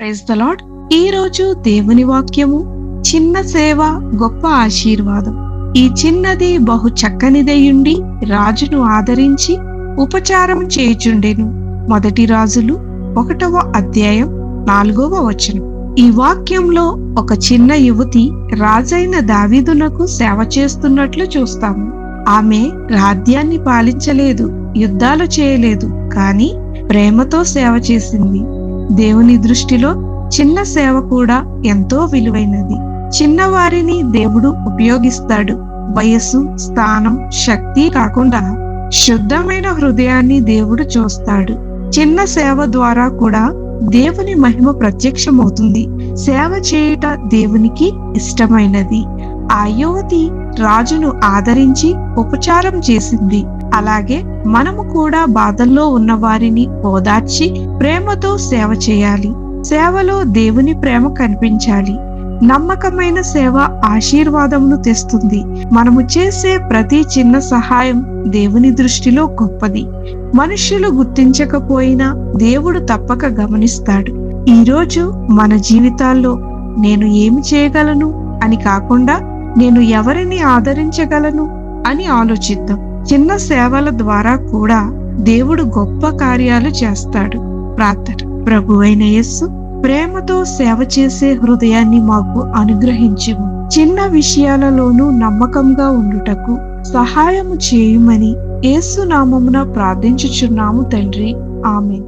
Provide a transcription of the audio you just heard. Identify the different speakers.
Speaker 1: Praise the lord. ఈ రోజు దేవుని వాక్యము, చిన్న సేవ గొప్ప ఆశీర్వాదం. ఈ చిన్నది బహు చక్కనిదయుండి రాజును ఆదరించి ఉపచారం చేయుచుండెను. మొదటి రాజులు 1వ అధ్యాయం 4వ వచనం. ఈ వాక్యంలో ఒక చిన్న యువతి రాజైన దావీదునకు సేవ చేస్తున్నట్లు చూస్తాము. ఆమె రాజ్యాన్ని పాలించలేదు, యుద్ధాలు చేయలేదు, కానీ ప్రేమతో సేవ చేసింది. దేవుని దృష్టిలో చిన్న సేవ కూడా ఎంతో విలువైనది. చిన్నవారిని దేవుడు ఉపయోగిస్తాడు. వయస్సు, స్థానం, శక్తి కాకుండా శుద్ధమైన హృదయాన్ని దేవుడు చూస్తాడు. చిన్న సేవ ద్వారా కూడా దేవుని మహిమ ప్రత్యక్షమవుతుంది. సేవ చేయుట దేవునికి ఇష్టమైనది. ఆ యువతి రాజును ఆదరించి ఉపచారం చేసింది. అలాగే మనము కూడా బాధల్లో ఉన్న వారిని ఓదార్చి ప్రేమతో సేవ చేయాలి. సేవలో దేవుని ప్రేమ కనిపించాలి. నమ్మకమైన సేవ ఆశీర్వాదమును తెస్తుంది. మనము చేసే ప్రతి చిన్న సహాయం దేవుని దృష్టిలో గొప్పది. మనుష్యులు గుర్తించకపోయినా దేవుడు తప్పక గమనిస్తాడు. ఈరోజు మన జీవితాల్లో నేను ఏమి చేయగలను అని కాకుండా నేను ఎవరిని ఆదరించగలను అని ఆలోచిద్దాం. చిన్న సేవల ద్వారా కూడా దేవుడు గొప్ప కార్యాలు చేస్తాడు. ప్రార్థన. ప్రభువైన యేసు, ప్రేమతో సేవ చేసే హృదయాన్ని మాకు అనుగ్రహించుము. చిన్న విషయాలలోనూ నమ్మకంగా ఉండుటకు సహాయము చేయుమని యేసు నామమున ప్రార్థించుచున్నాము తండ్రి. ఆమేన్.